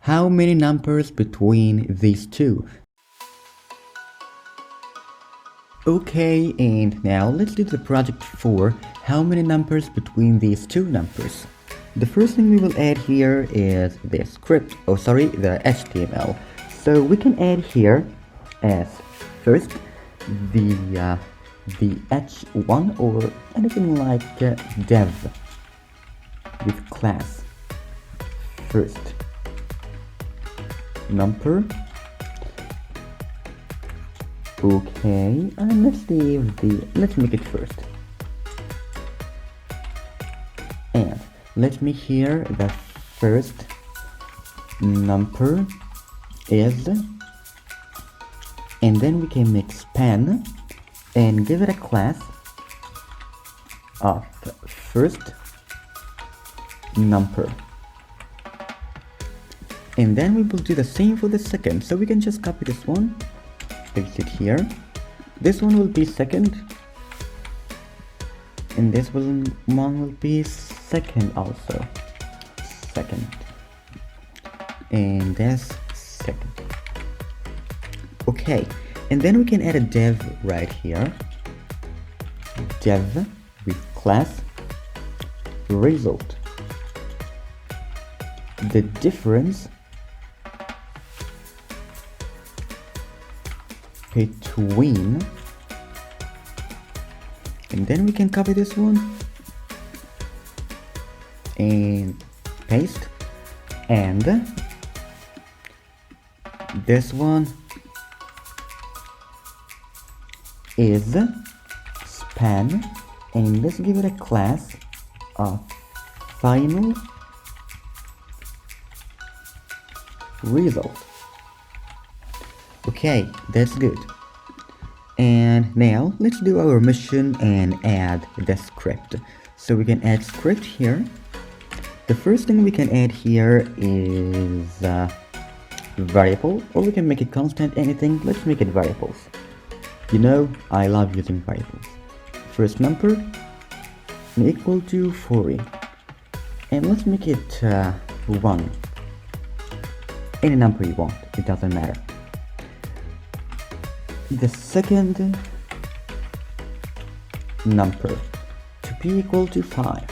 how many numbers between these two. Okay, and now let's do the project for how many numbers between these two numbers. The first thing we will add here is the script, the HTML. So we can add here as first the h1 or anything like dev with class. First number. Okay, and let's make it first. And let me hear the first number is, and then we can make span and give it a class of first number. And then we will do the same for the second, so we can just copy this one, paste it here. This one will be second, and this one will be second also. Second. And that's second. Okay, and then we can add a dev right here. Dev with class result. The difference between, and then we can copy this one and paste, and this one is span, and let's give it a class of final result. Okay, that's good. And now let's do our mission and add the script. So we can add script here. The first thing we can add here is variable, or we can make it constant, anything. Let's make it variables. You know, I love using variables. First number equal to 40, and let's make it 1. Any number you want, it doesn't matter. The second number to be equal to 5.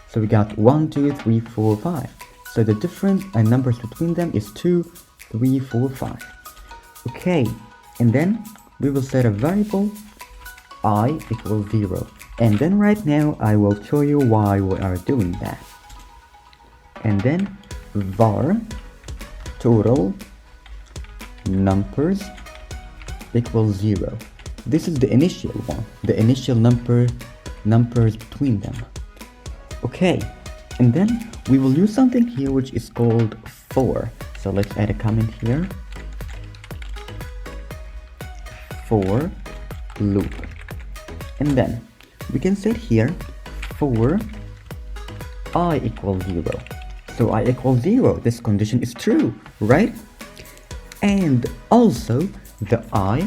So we got 1, 2, 3, 4, 5. So the difference and numbers between them is 2, 3, 4, 5. Okay, and then we will set a variable I equals 0. And then right now I will show you why we are doing that. And then var total numbers equals 0. This is the initial one, the initial numbers between them. Okay, and then we will use something here which is called for. So let's add a comment here. For loop. And then we can set here for I equals 0. So I equals 0, this condition is true, right? And also the I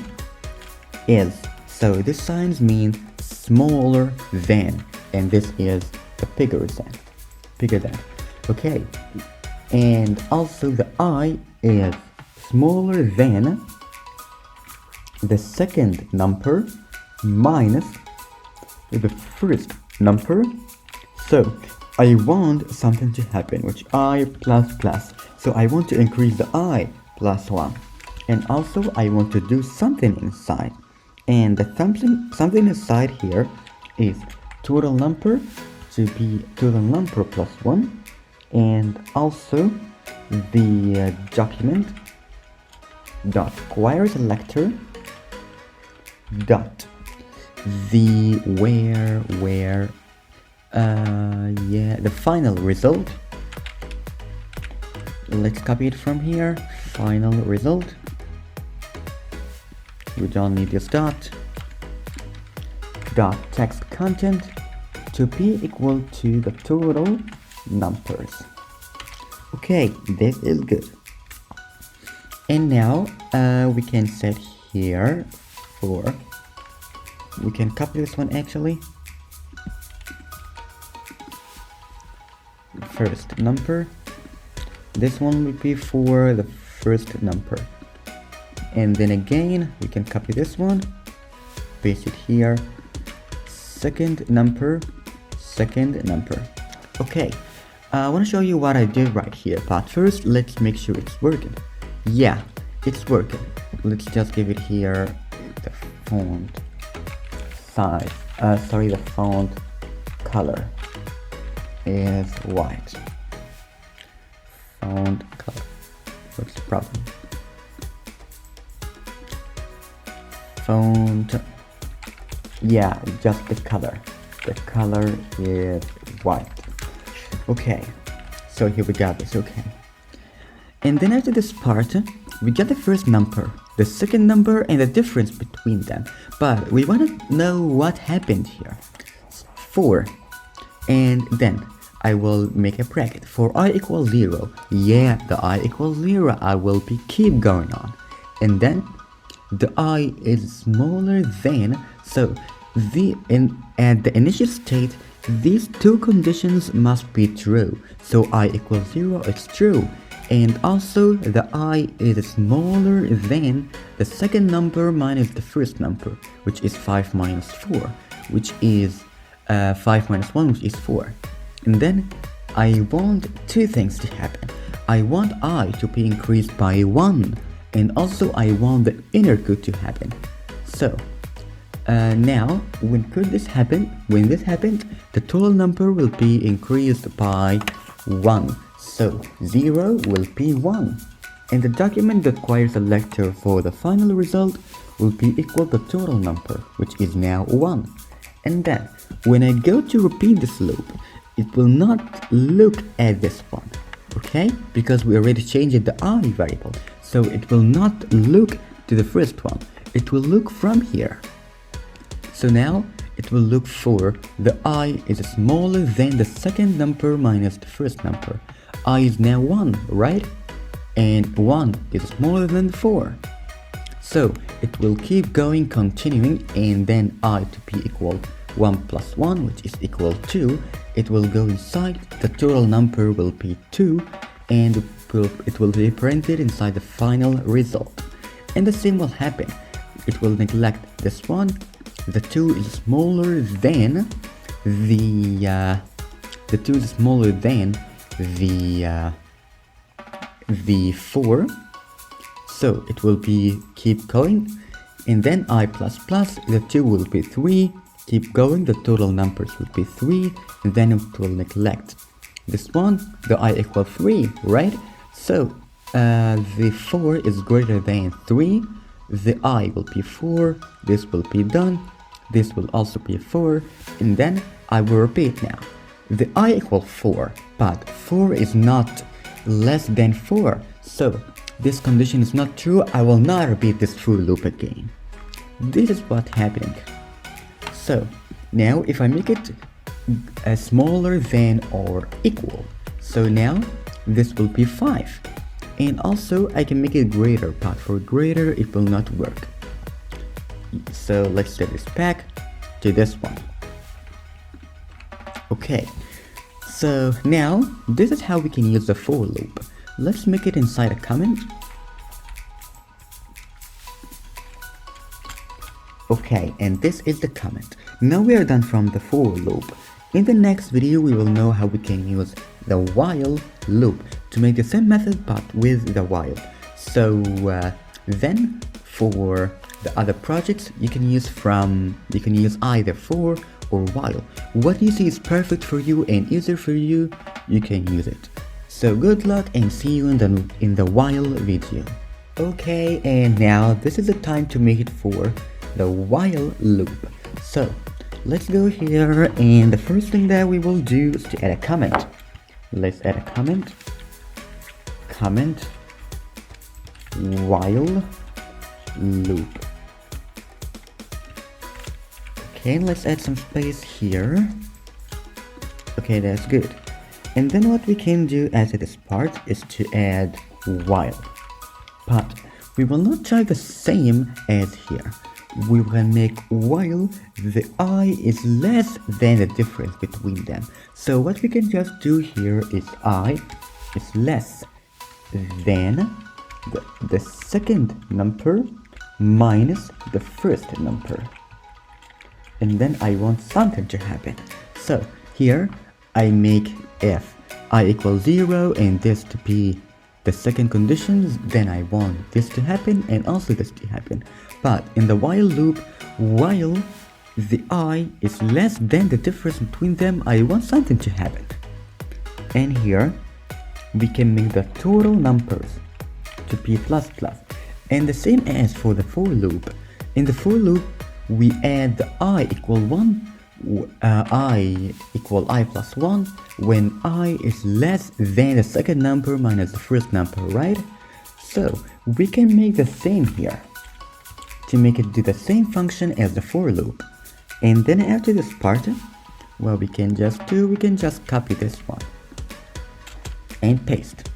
is, so this signs mean smaller than, and this is the bigger than. Okay, and also the I is smaller than the second number minus the first number. So I want something to happen, which I plus plus. So I want to increase the I plus 1. And also I want to do something inside. And the something inside here is total number to be total number plus 1. And also the document dot query selector dot the the final result. Let's copy it from here. Final result. We don't need this dot text content to be equal to the total numbers. Okay, this is good. And now we can set here for, we can copy this one actually. First number, this one will be for the first number, and then again we can copy this one, paste it here, second number. Okay, I want to show you what I did right here, but first let's make sure it's working. Yeah, it's working. Let's just give it here the font size, the font color is white. Font color, what's the problem? Font, yeah, just the color is white. Okay, so here we got this. Okay, and then after this part we get the first number, the second number, and the difference between them, but we want to know what happened here. 4, and then I will make a bracket for I equals 0. Yeah, the I equals 0, I will keep going on, and then the I is smaller than, so at the initial state these two conditions must be true, so I equals 0 is true, and also the I is smaller than the second number minus the first number, which is 5 minus 4, which is 5 minus 1, which is 4. And then I want two things to happen. I want I to be increased by 1, and also I want the inner code to happen. So now when this happened, the total number will be increased by 1. So 0 will be 1, and the document that requires a lecture for the final result will be equal to the total number, which is now 1. And then when I go to repeat this loop, it will not look at this one, okay, because we already changed the I variable, so it will not look to the first one, it will look from here. So now it will look for the I is smaller than the second number minus the first number. I is now 1, right? And 1 is smaller than 4. So it will keep going, continuing, and then I to be equal 1 plus 1, which is equal 2. It will go inside, the total number will be 2, and it will be printed inside the final result. And the same will happen. It will neglect this one. The 2 is smaller than the 2 is smaller than the 4, so it will be keep going, and then I plus plus, the 2 will be 3, keep going, the total numbers will be 3, and then it will neglect this one, the I equal 3, right? So the 4 is greater than 3, the I will be 4, this will be done, this will also be 4, and then I will repeat now. The I equals 4, but 4 is not less than 4, so this condition is not true. I will not repeat this for loop again. This is what's happening. So now if I make it smaller than or equal, so now this will be 5, and also I can make it greater, but for greater it will not work. So let's set this back to this one. Okay, so now this is how we can use the for loop. Let's make it inside a comment. Okay, and this is the comment. Now we are done from the for loop. In the next video we will know how we can use the while loop to make the same method but with the while. So then for the other projects you can use either for or while. What you see is perfect for you and easier for you, you can use it. So good luck and see you in the while video. Okay, and now this is the time to make it for the while loop. So let's go here, and the first thing that we will do is to add a comment. Let's add a comment while loop. Okay, let's add some space here. Okay, that's good. And then what we can do as this part is to add while. But we will not try the same as here. We will make while the I is less than the difference between them. So what we can just do here is I is less then the second number minus the first number, and then I want something to happen. So here I make if I equals 0 and this to be the second conditions, then I want this to happen and also this to happen. But in the while loop, while the I is less than the difference between them, I want something to happen. And here we can make the total numbers to be plus plus. And the same as for the for loop. In the for loop, we add the I equal 1, I equal I plus 1 when I is less than the second number minus the first number, right? So we can make the same here to make it do the same function as the for loop. And then after this part, what we can just copy this one and paste.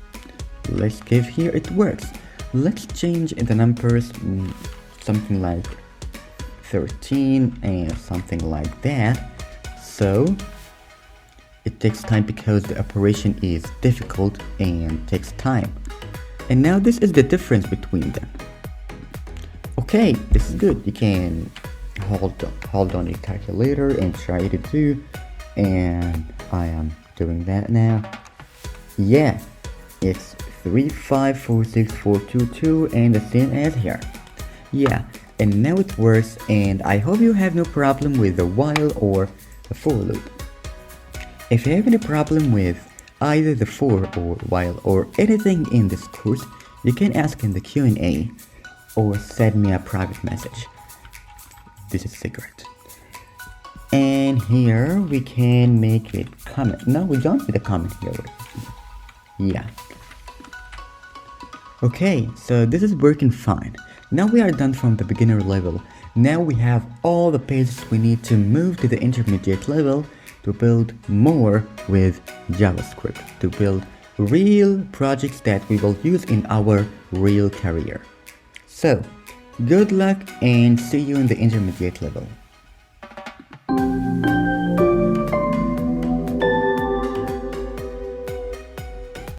Let's give here it works. Let's change the numbers, something like 13 and something like that. So it takes time because the operation is difficult and takes time. And now this is the difference between them. Okay, this is good. You can hold on your calculator and try to do, and I am doing that now. Yeah, it's 3546422 and the same as here. Yeah, and now it works, and I hope you have no problem with the while or the for loop. If you have any problem with either the for or while or anything in this course, you can ask in the Q&A or send me a private message. This is secret. And here we can make it comment. No, we don't need a comment here. Yeah. Okay, so this is working fine. Now we are done from the beginner level. Now we have all the pages we need to move to the intermediate level to build more with JavaScript, to build real projects that we will use in our real career. So, good luck and see you in the intermediate level.